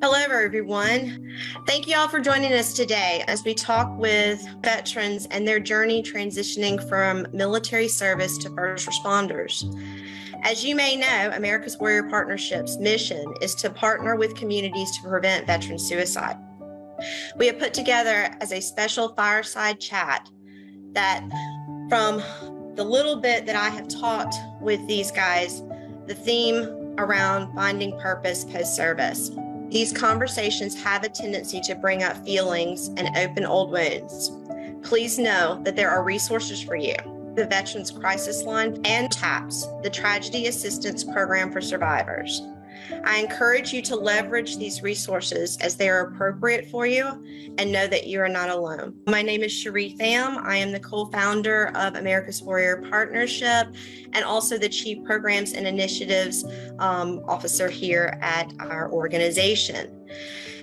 Hello, everyone. Thank you all for joining us today as we talk with veterans and their journey transitioning from military service to first responders. As you may know, America's Warrior Partnership's mission is to partner with communities to prevent veteran suicide. We have put together as a special fireside chat that, from the little bit that I have taught with these guys, the theme around finding purpose post-service. These conversations have a tendency to bring up feelings and open old wounds. Please know that there are resources for you. The Veterans Crisis Line and TAPS, the Tragedy Assistance Program for Survivors. I encourage you to leverage these resources as they are appropriate for you and know that you are not alone. My name is Cheree Tham. I am the co-founder of America's Warrior Partnership and also the Chief Programs and Initiatives Officer here at our organization.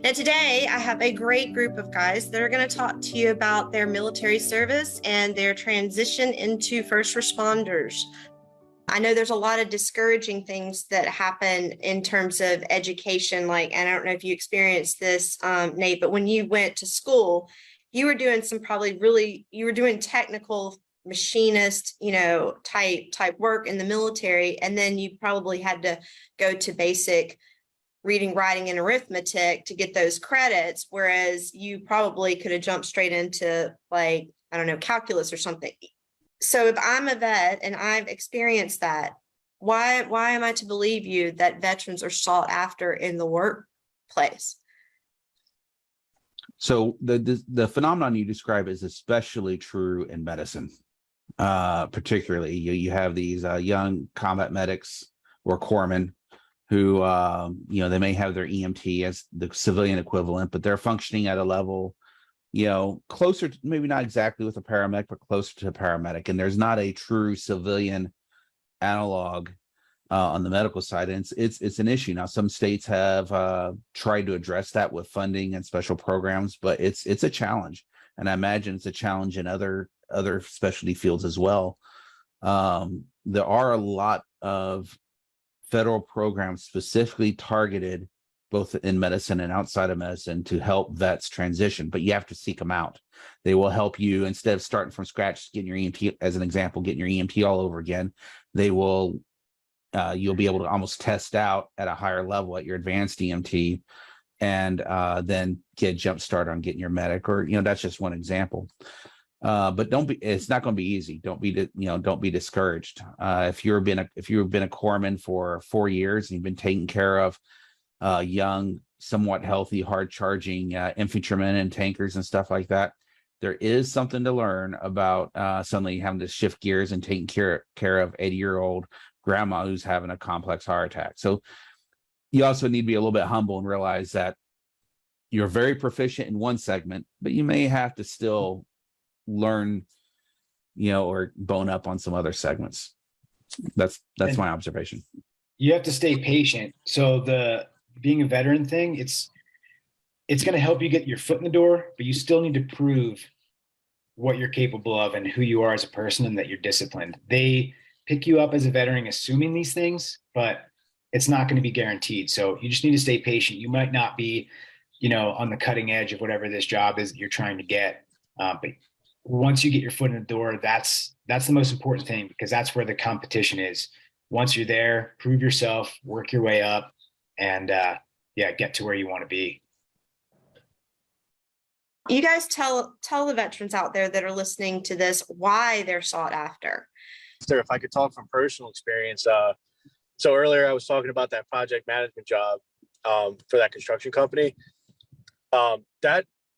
Now today I have a great group of guys that are going to talk to you about their military service and their transition into first responders. I know there's a lot of discouraging things that happen in terms of education. Like, and I don't know if you experienced this, Nate, but when you went to school, you were doing you were doing technical machinist, type work in the military. And then you probably had to go to basic reading, writing, and arithmetic to get those credits. Whereas you probably could have jumped straight into calculus or something. So if I'm a vet and I've experienced that, why am I to believe you that veterans are sought after in the workplace? So the phenomenon you describe is especially true in medicine. Particularly, you have these young combat medics or corpsmen who, they may have their EMT as the civilian equivalent, but they're functioning at a level closer to, maybe not exactly with a paramedic, but closer to a paramedic. And there's not a true civilian analog on the medical side. And it's an issue. Now, some states have tried to address that with funding and special programs, but it's a challenge. And I imagine it's a challenge in other specialty fields as well. There are a lot of federal programs specifically targeted both in medicine and outside of medicine to help vets transition, but you have to seek them out. They will help you instead of starting from scratch, getting your EMT, as an example, getting your EMT all over again. They will, you'll be able to almost test out at a higher level at your advanced EMT and then get a jump start on getting your medic, or, that's just one example. But it's not going to be easy. Don't be discouraged. If you've been a corpsman for 4 years and you've been taking care of young, somewhat healthy, hard charging infantrymen and tankers and stuff like that, there is something to learn about suddenly having to shift gears and taking care of 80-year-old grandma who's having a complex heart attack. So you also need to be a little bit humble and realize that you're very proficient in one segment, but you may have to still learn, or bone up on some other segments. That's my observation. You have to stay patient. So being a veteran thing, it's going to help you get your foot in the door, but you still need to prove what you're capable of and who you are as a person and that you're disciplined. They pick you up as a veteran assuming these things, but it's not going to be guaranteed. So you just need to stay patient. You might not be, on the cutting edge of whatever this job is that you're trying to get. But once you get your foot in the door, that's the most important thing, because that's where the competition is. Once you're there, prove yourself, work your way up, and get to where you want to be. You guys tell the veterans out there that are listening to this why they're sought after. Sir, if I could talk from personal experience. So earlier I was talking about that project management job for that construction company.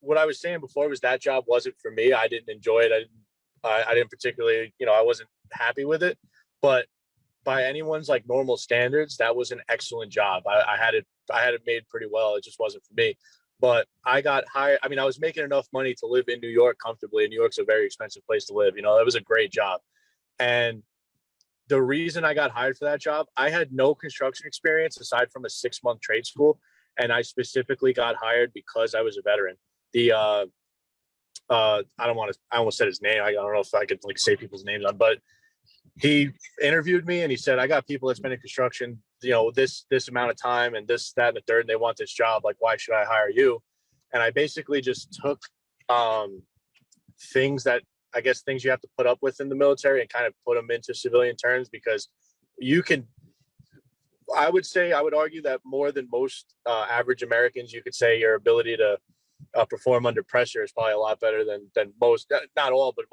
What I was saying before was that job wasn't for me. I didn't enjoy it. I didn't particularly, I wasn't happy with it. But by anyone's normal standards, that was an excellent job. I had it made pretty well. It just wasn't for me. But I got hired. I was making enough money to live in New York comfortably. And New York's a very expensive place to live. It was a great job. And the reason I got hired for that job, I had no construction experience aside from a 6-month trade school. And I specifically got hired because I was a veteran. I almost said his name. I don't know if I could say people's names on, but he interviewed me and he said, I got people that's been in construction, this amount of time and this, that, and the third, and they want this job. Like, why should I hire you? And I basically just took things you have to put up with in the military and kind of put them into civilian terms, because I would argue that more than most average Americans, you could say your ability to perform under pressure is probably a lot better than most, not all, but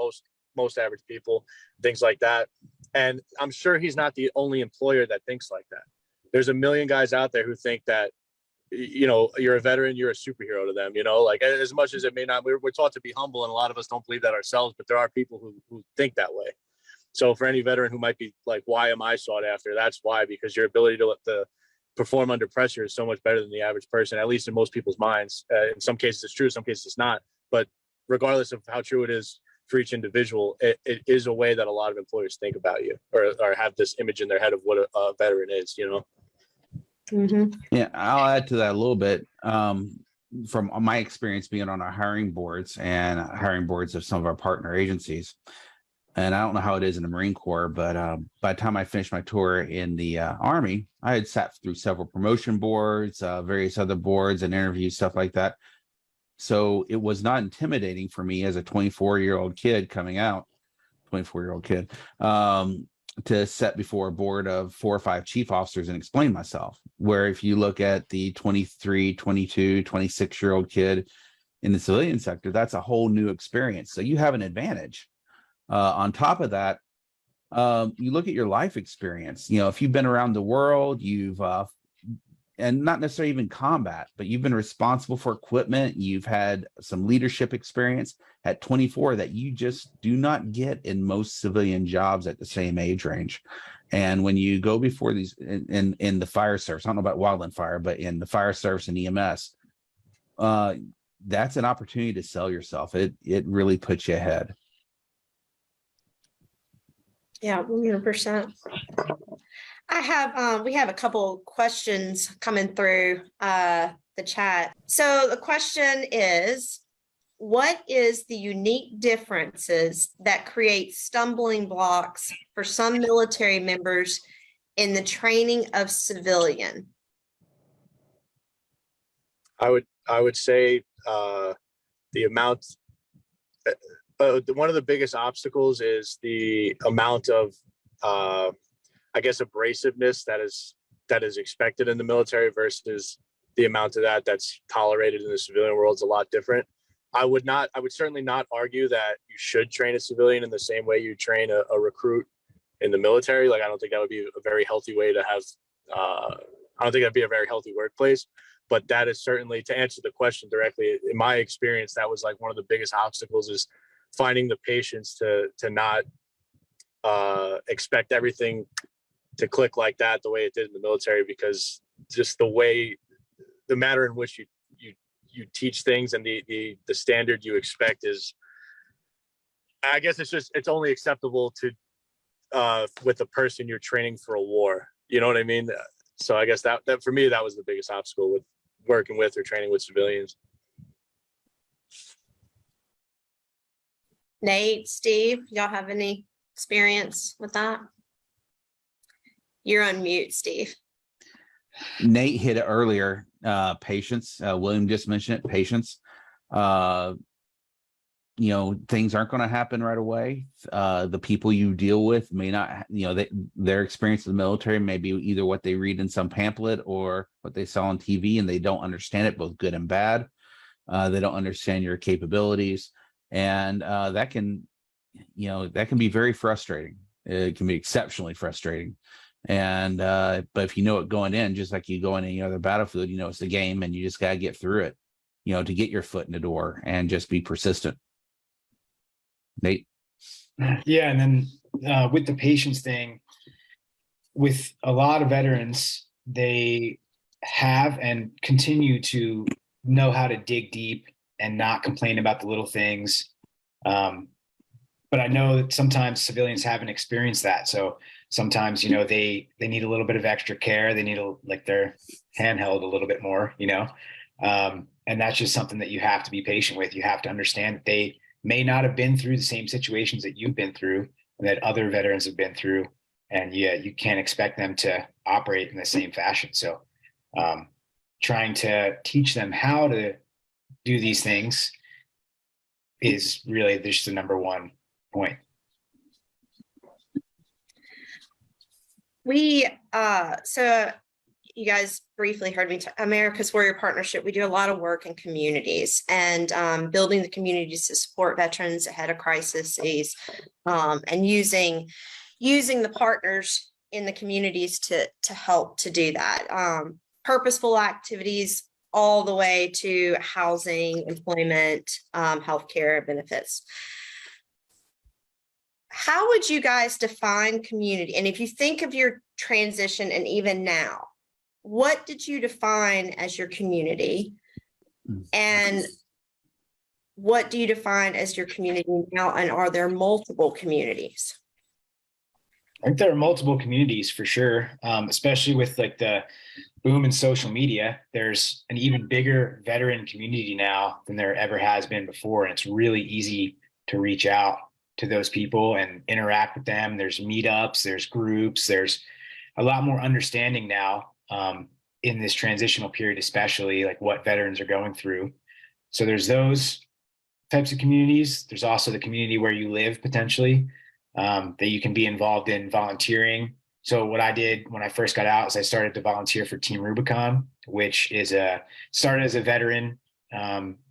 most average people, things like that. And I'm sure he's not the only employer that thinks like that. There's a million guys out there who think that, you're a veteran, you're a superhero to them, like, as much as it may not, we're taught to be humble, and a lot of us don't believe that ourselves, but there are people who think that way. So for any veteran who might be like, why am I sought after? That's why, because your ability to perform under pressure is so much better than the average person, at least in most people's minds. In some cases it's true, some cases it's not. But regardless of how true it is for each individual, it is a way that a lot of employers think about you, or have this image in their head of what a veteran is, Mm-hmm. Yeah, I'll add to that a little bit. From my experience being on our hiring boards of some of our partner agencies. And I don't know how it is in the Marine Corps, but by the time I finished my tour in the Army, I had sat through several promotion boards, various other boards and interviews, stuff like that. So it was not intimidating for me as a 24-year-old kid coming out, 24-year-old kid, to sit before a board of 4 or 5 chief officers and explain myself. Where if you look at the 23, 22, 26-year-old kid in the civilian sector, that's a whole new experience. So you have an advantage. On top of that, you look at your life experience. If you've been around the world, you've and not necessarily even combat, but you've been responsible for equipment, you've had some leadership experience at 24 that you just do not get in most civilian jobs at the same age range. And when you go before these in the fire service, I don't know about wildland fire, but in the fire service and EMS, that's an opportunity to sell yourself. It really puts you ahead. Yeah, 100%. We have a couple questions coming through the chat. So the question is, what is the unique differences that create stumbling blocks for some military members in the training of civilian? I would say the amount. One of the biggest obstacles is the amount of, abrasiveness that is expected in the military versus the amount of that's tolerated in the civilian world is a lot different. I would certainly not argue that you should train a civilian in the same way you train a recruit in the military. Like, I don't think that would be a very healthy way to have, I don't think that'd be a very healthy workplace. But that is certainly, to answer the question directly, in my experience, that was like one of the biggest obstacles, is finding the patience to not expect everything to click like that the way it did in the military, because just the matter in which you teach things and the standard you expect is, I guess it's only acceptable to with the person you're training for a war. You know what I mean? So I guess that for me, that was the biggest obstacle with working with or training with civilians. Nate, Steve, y'all have any experience with that? You're on mute, Steve. Nate hit it earlier. Patience. William just mentioned it. Patience. Things aren't going to happen right away. The people you deal with may not, their experience in the military may be either what they read in some pamphlet or what they saw on TV, and they don't understand it, both good and bad. They don't understand your capabilities. And that can be very frustrating. It can be exceptionally frustrating. And but if you know it going in, just like you go in any other battlefield, it's a game, and you just got to get through it, to get your foot in the door and just be persistent. Nate? Yeah, and then with the patience thing, with a lot of veterans, they have and continue to know how to dig deep and not complain about the little things. But I know that sometimes civilians haven't experienced that. So sometimes, they need a little bit of extra care. They need their handheld a little bit more, and that's just something that you have to be patient with. You have to understand that they may not have been through the same situations that you've been through. that other veterans have been through. And yeah, you can't expect them to operate in the same fashion. So trying to teach them how to do these things is really just the number one point. So you guys briefly heard me, America's Warrior Partnership. We do a lot of work in communities and building the communities to support veterans ahead of crises, and using the partners in the communities to help to do that. Purposeful activities all the way to housing, employment, healthcare benefits. How would you guys define community? And if you think of your transition and even now, what did you define as your community? And what do you define as your community now? And are there multiple communities? I think there are multiple communities for sure, especially with like the boom in social media. There's an even bigger veteran community now than there ever has been before. And it's really easy to reach out to those people and interact with them. There's meetups, there's groups, there's a lot more understanding now in this transitional period, especially like what veterans are going through. So there's those types of communities. There's also the community where you live potentially, that you can be involved in volunteering. So what I did when I first got out is I started to volunteer for Team Rubicon, which is started as a veteran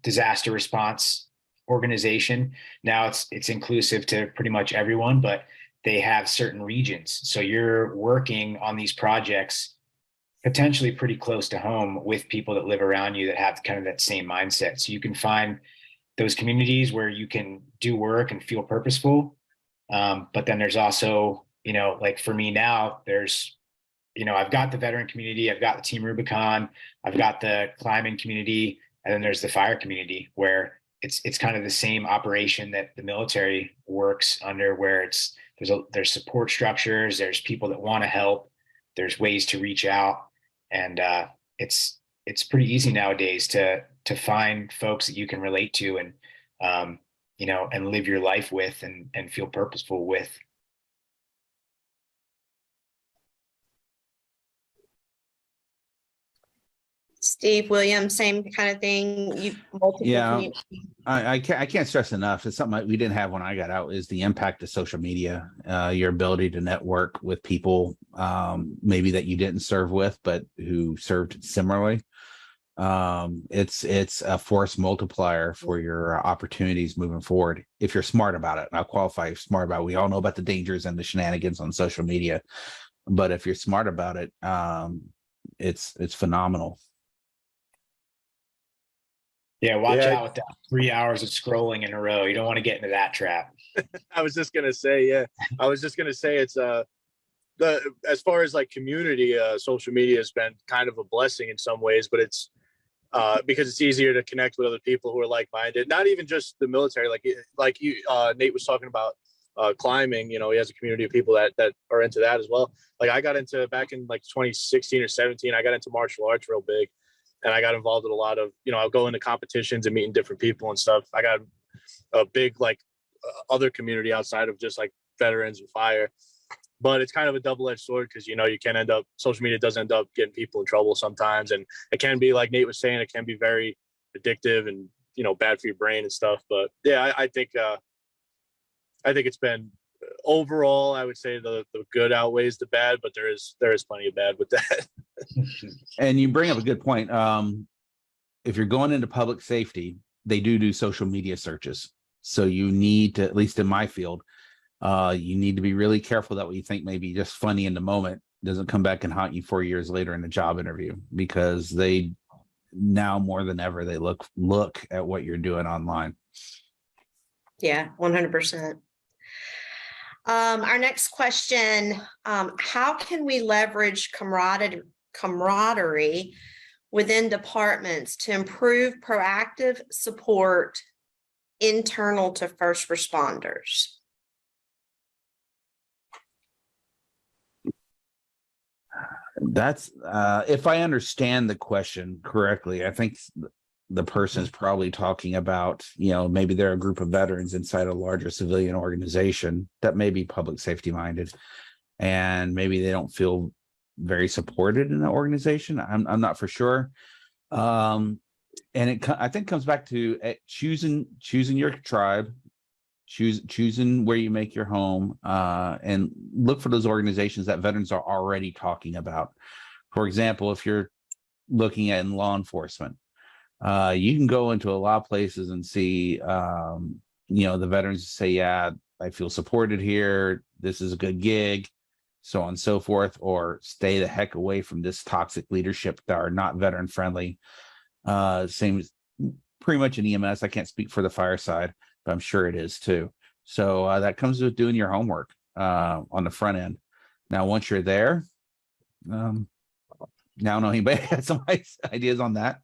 disaster response organization. Now it's inclusive to pretty much everyone, but they have certain regions. So you're working on these projects potentially pretty close to home with people that live around you that have kind of that same mindset. So you can find those communities where you can do work and feel purposeful. But then there's also, like for me now, there's, I've got the veteran community, I've got the Team Rubicon, I've got the climbing community, and then there's the fire community where it's kind of the same operation that the military works under, where there's support structures, there's people that want to help, there's ways to reach out, and it's pretty easy nowadays to find folks that you can relate to and and live your life with and feel purposeful with. Steve, William, same kind of thing. Yeah, I can't stress enough. It's something we didn't have when I got out, is the impact of social media, your ability to network with people maybe that you didn't serve with, but who served similarly. It's a force multiplier for your opportunities moving forward if you're smart about it. And I'll qualify smart about it. We all know about the dangers and the shenanigans on social media, but if you're smart about it, it's phenomenal. Yeah, watch out with that 3 hours of scrolling in a row. You don't want to get into that trap. I was just gonna say, it's as far as like community, social media has been kind of a blessing in some ways, but it's because it's easier to connect with other people who are like-minded. Not even just the military, like you, Nate was talking about climbing. He has a community of people that are into that as well. Like I got into back in like 2016 or 17, I got into martial arts real big. And I got involved in a lot of, I'll go into competitions and meeting different people and stuff. I got a big, other community outside of just like veterans and fire. But it's kind of a double-edged sword because, you can end up, social media does end up getting people in trouble sometimes. And it can be, like Nate was saying, it can be very addictive and, bad for your brain and stuff. But yeah, I think it's been, overall, I would say the good outweighs the bad, but there is plenty of bad with that. And you bring up a good point. If you're going into public safety, they do social media searches. So you need to, at least in my field, you need to be really careful that what you think may be just funny in the moment doesn't come back and haunt you 4 years later in a job interview, because they now more than ever, they look at what you're doing online. Yeah, 100%. Our next question, how can we leverage camaraderie within departments to improve proactive support internal to first responders? That's if I understand the question correctly, I think the person is probably talking about, maybe they're a group of veterans inside a larger civilian organization that may be public safety minded, and maybe they don't feel very supported in the organization. I'm not for sure. And I think comes back to choosing your tribe, choosing where you make your home, and look for those organizations that veterans are already talking about. For example, if you're looking at in law enforcement, you can go into a lot of places and see, the veterans say, yeah, I feel supported here. This is a good gig, so on and so forth, or stay the heck away from this toxic leadership that are not veteran friendly. Same pretty much in EMS. I can't speak for the fireside, but I'm sure it is too. So that comes with doing your homework on the front end. Now, once you're there, now I don't know anybody has some ideas on that.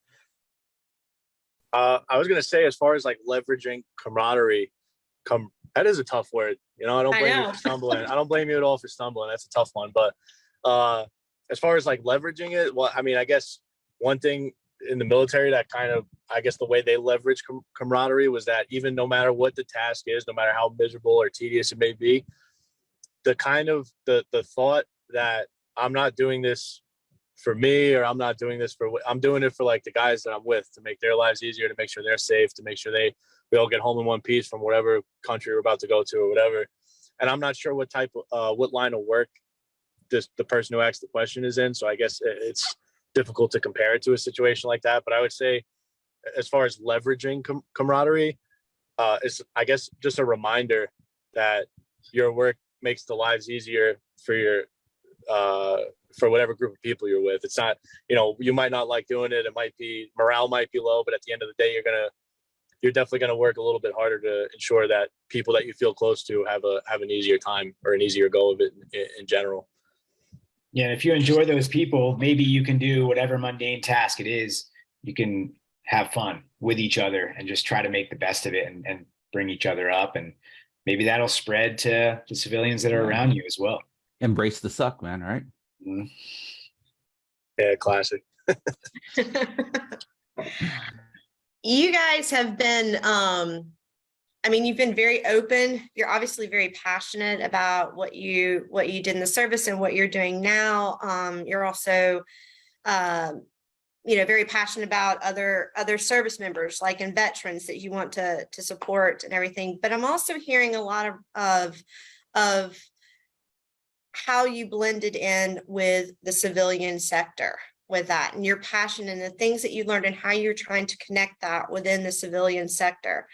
I was gonna say, as far as like leveraging camaraderie, that is a tough word. I don't blame you for stumbling. I don't blame you at all for stumbling. That's a tough one. But as far as like leveraging it, well, I mean, I guess one thing in the military that kind of, I guess the way they leverage camaraderie was that even no matter what the task is, no matter how miserable or tedious it may be, the kind of the thought that I'm not doing this for me, or I'm not doing this I'm doing it for like the guys that I'm with, to make their lives easier, to make sure they're safe, to make sure we all get home in one piece from whatever country we're about to go to or whatever. And I'm not sure what line of work the person who asked the question is in. So I guess it's difficult to compare it to a situation like that. But I would say, as far as leveraging camaraderie, is, I guess, just a reminder that your work makes the lives easier for your for whatever group of people you're with. It's not, you might not like doing it. It might be, morale might be low, but at the end of the day, you're definitely going to work a little bit harder to ensure that people that you feel close to have an easier time or an easier go of it in general. Yeah, and if you enjoy those people, maybe you can do whatever mundane task it is. You can have fun with each other and just try to make the best of it and bring each other up. And maybe that'll spread to the civilians that are around you as well. Embrace the suck, man, right? Mm-hmm. Yeah, classic. You guys have been, you've been very open. You're obviously very passionate about what you did in the service and what you're doing now. You're also, very passionate about other service members, like in veterans, that you want to support and everything. But I'm also hearing a lot of how you blended in with the civilian sector with that, and your passion and the things that you learned and how you're trying to connect that within the civilian sector.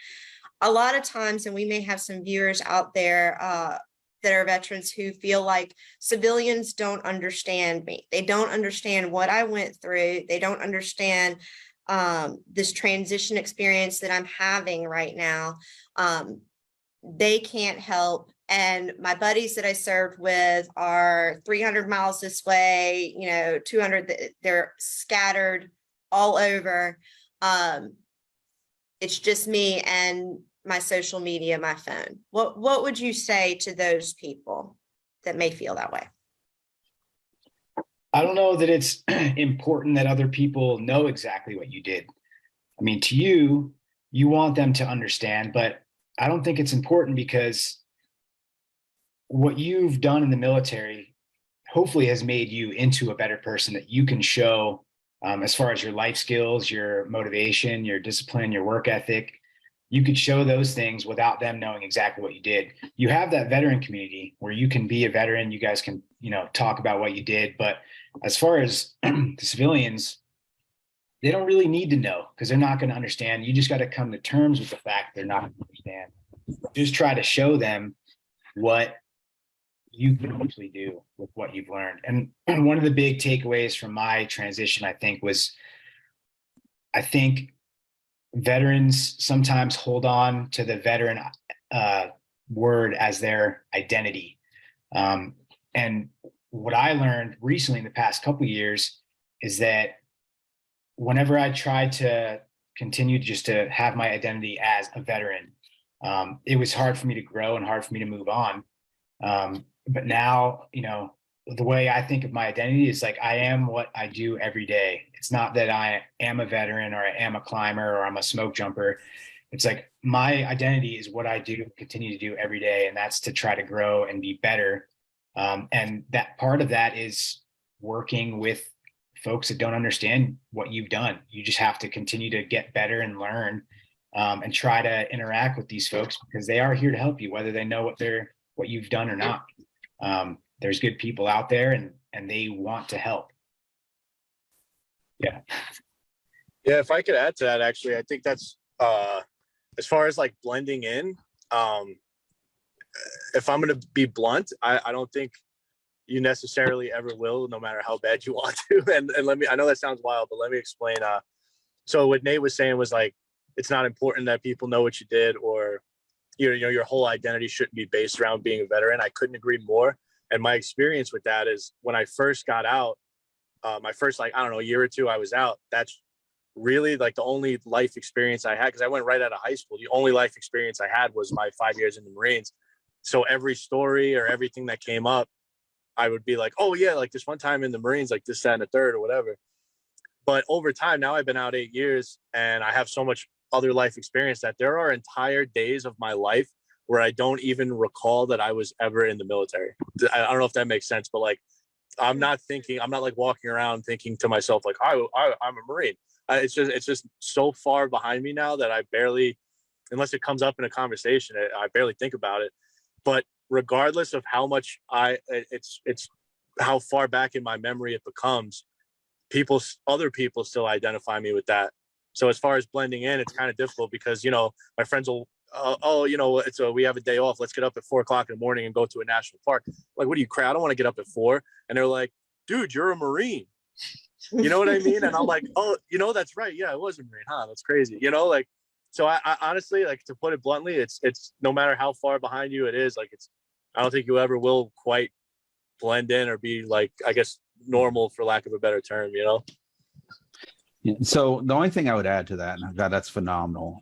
A lot of times, and we may have some viewers out there that are veterans who feel like civilians don't understand me. They don't understand what I went through. They don't understand this transition experience that I'm having right now. They can't help. And my buddies that I served with are 300 miles this way, 200, they're scattered all over. It's just me and my social media, my phone. What would you say to those people that may feel that way? I don't know that it's important that other people know exactly what you did. I mean, to you want them to understand, but I don't think it's important, because what you've done in the military hopefully has made you into a better person that you can show as far as your life skills, your motivation, your discipline, your work ethic. You could show those things without them knowing exactly what you did. You have that veteran community where you can be a veteran. You guys can, talk about what you did. But as far as the civilians, they don't really need to know, because they're not going to understand. You just got to come to terms with the fact they're not going to understand. Just try to show them what you can actually do with what you've learned. And one of the big takeaways from my transition, I think veterans sometimes hold on to the veteran word as their identity. And what I learned recently in the past couple of years is that whenever I tried to continue just to have my identity as a veteran, it was hard for me to grow and hard for me to move on. But now, the way I think of my identity is like, I am what I do every day. It's not that I am a veteran or I am a climber or I'm a smoke jumper. It's like my identity is what I do, continue to do every day. And that's to try to grow and be better. And that part of that is working with folks that don't understand what you've done. You just have to continue to get better and learn, and try to interact with these folks because they are here to help you, whether they know what you've done or not. There's good people out there and they want to help. Yeah. Yeah, if I could add to that, actually, I think that's as far as like blending in, if I'm going to be blunt, I don't think you necessarily ever will, no matter how bad you want to. And I know that sounds wild, but let me explain. So what Nate was saying was like, it's not important that people know what you did, or, your whole identity shouldn't be based around being a veteran. I couldn't agree more. And my experience with that is when I first got out, my first, year or two I was out, that's really like the only life experience I had, because I went right out of high school. The only life experience I had was my 5 years in the Marines. So every story or everything that came up, I would be like, oh yeah, like this one time in the Marines, like this, that, and the third or whatever. But over time, now I've been out 8 years and I have so much other life experience that there are entire days of my life where I don't even recall that I was ever in the military. I don't know if that makes sense, but like, I'm not like walking around thinking to myself, like, I'm a Marine. It's just so far behind me now that I barely, unless it comes up in a conversation, I barely think about it. But regardless of how much it's how far back in my memory it becomes, other people still identify me with that. So as far as blending in, it's kind of difficult because, my friends will, we have a day off. Let's get up at 4:00 in the morning and go to a national park. Like, what are you crazy? I don't want to get up at 4. And they're like, dude, you're a Marine. You know what I mean? And I'm like, oh, that's right. Yeah, I was a Marine. Huh? That's crazy. So I honestly, like, to put it bluntly, it's no matter how far behind you it is, like, I don't think you ever will quite blend in or be like, I guess, normal, for lack of a better term, Yeah. So the only thing I would add to that, and God, that's phenomenal,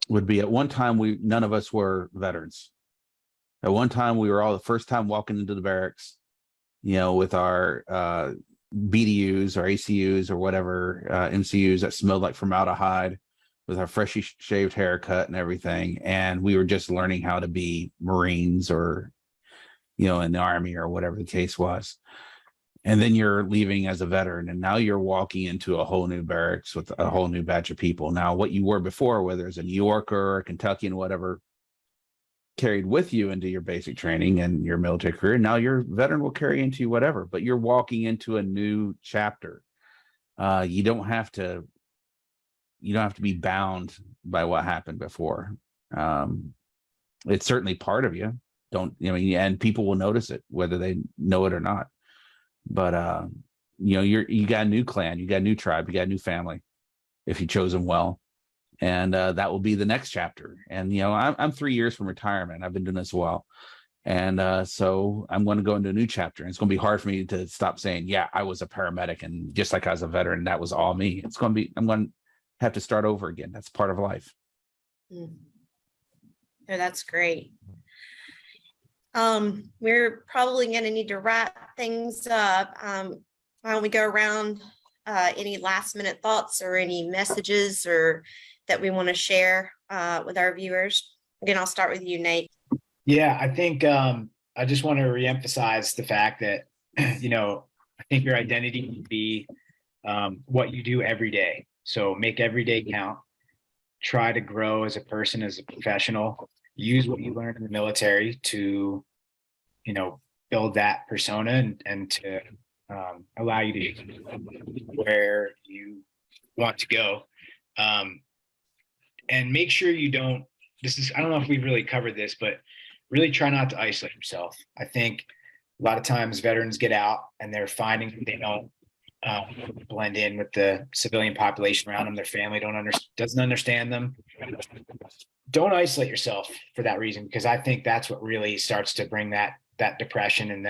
would be at one time none of us were veterans. At one time we were all the first time walking into the barracks, with our BDUs or ACUs or whatever, MCUs that smelled like formaldehyde, with our freshly shaved haircut and everything. And we were just learning how to be Marines or, in the Army or whatever the case was. And then you're leaving as a veteran, and now you're walking into a whole new barracks with a whole new batch of people. Now, what you were before, whether it's a New Yorker or a Kentuckian, whatever, carried with you into your basic training and your military career. Now your veteran will carry into you whatever, but you're walking into a new chapter. You don't have to be bound by what happened before. It's certainly part of you. And people will notice it, whether they know it or not. But you got a new clan, you got a new tribe, you got a new family, if you chose them well. And that will be the next chapter. And I'm 3 years from retirement. I've been doing this a while. And so I'm going to go into a new chapter. And it's going to be hard for me to stop saying, yeah, I was a paramedic, and just like I was a veteran, that was all me. I'm going to have to start over again. That's part of life. Yeah, that's great. We're probably going to need to wrap things up. Why don't we go around, any last minute thoughts or any messages or that we want to share with our viewers? Again, I'll start with you, Nate. Yeah, I think I just want to reemphasize the fact that, I think your identity would be what you do every day. So make every day count. Try to grow as a person, as a professional. Use what you learned in the military to, build that persona and to allow you to where you want to go. And make sure you don't, I don't know if we've really covered this, but really try not to isolate yourself. I think a lot of times veterans get out and they're finding they don't blend in with the civilian population around them. Their family doesn't understand them. Don't isolate yourself for that reason, because I think that's what really starts to bring that depression and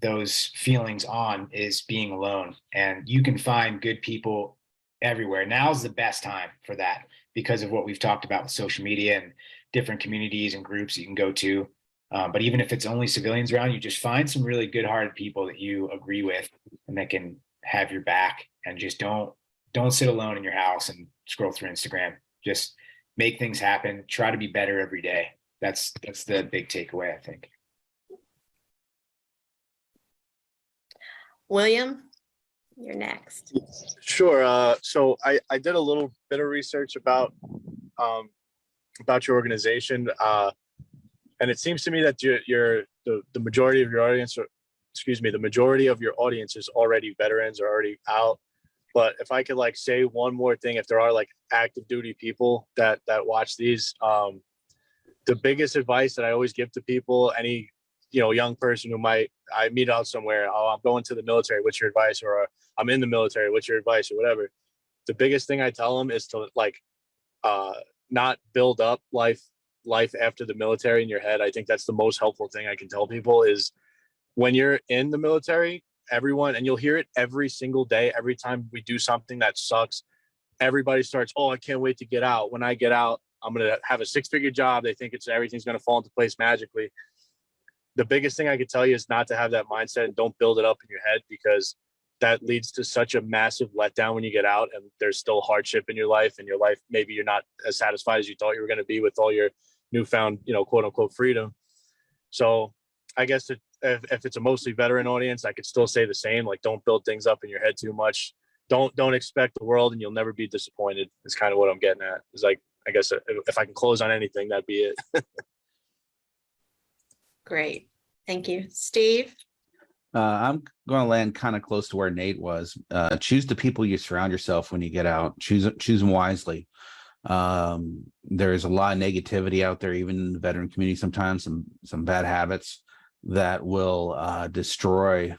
those feelings on, is being alone. And you can find good people everywhere. Now's the best time for that, because of what we've talked about with social media and different communities and groups you can go to. But even if it's only civilians around, you just find some really good-hearted people that you agree with and that can have your back, and just don't sit alone in your house and scroll through Instagram. Just make things happen. Try to be better every day. That's the big takeaway, I think. William, you're next. Sure. So I did a little bit of research about your organization, and it seems to me that the majority of your audience, or excuse me, the majority of your audience is already veterans or already out. But if I could like say one more thing, if there are like active duty people that watch these, the biggest advice that I always give to people, any young person who I meet out somewhere, oh, I'm going to the military, what's your advice? Or I'm in the military, what's your advice? Or whatever. The biggest thing I tell them is to not build up life after the military in your head. I think that's the most helpful thing I can tell people is when you're in the military, everyone, and you'll hear it every single day, every time we do something that sucks, everybody starts, oh, I can't wait to get out. When I get out, I'm going to have a 6-figure job. They think everything's going to fall into place magically. The biggest thing I could tell you is not to have that mindset and don't build it up in your head, because that leads to such a massive letdown when you get out and there's still hardship in your life, and your life, maybe you're not as satisfied as you thought you were going to be with all your newfound, quote unquote freedom. So I guess if it's a mostly veteran audience, I could still say the same, like don't build things up in your head too much. Don't expect the world and you'll never be disappointed is kind of what I'm getting at. It's like, I guess if I can close on anything, that'd be it. Great. Thank you. Steve? I'm going to land kind of close to where Nate was. Choose the people you surround yourself when you get out. Choose them wisely. There's a lot of negativity out there, even in the veteran community, sometimes some bad habits that will destroy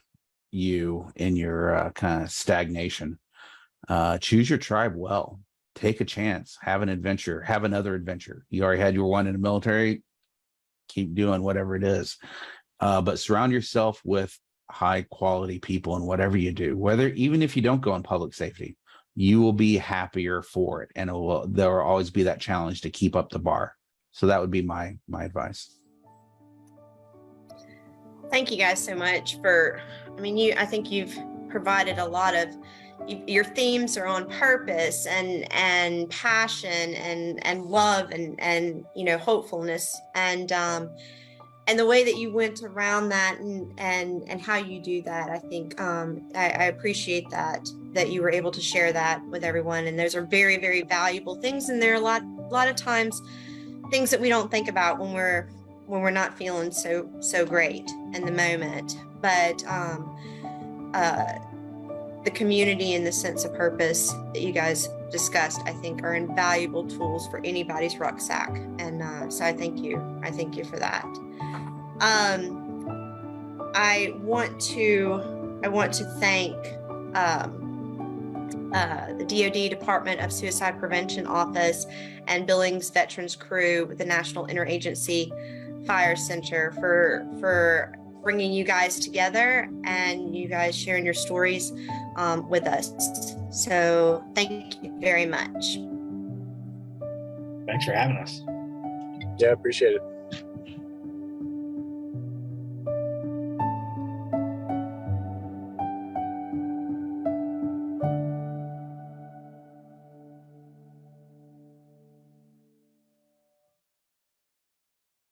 you in your kind of stagnation. Choose your tribe well. Take a chance. Have an adventure. Have another adventure. You already had your one in the military. Keep doing whatever it is. But surround yourself with high quality people in whatever you do, even if you don't go in public safety, you will be happier for it. And there will always be that challenge to keep up the bar. So that would be my advice. Thank you guys so much I think you've provided a lot of, your themes are on purpose and passion and love and hopefulness and the way that you went around that and how you do that. I think I appreciate that you were able to share that with everyone. And those are very, very valuable things. And there are a lot of times things that we don't think about when we're not feeling so great in the moment. But the community and the sense of purpose that you guys discussed, I think, are invaluable tools for anybody's rucksack. And so I thank you for that. I want to thank the DoD Department of Suicide Prevention Office and Billings Veterans Crew with the National Interagency Fire Center for bringing you guys together and you guys sharing your stories with us. So thank you very much. Thanks for having us. Yeah, appreciate it.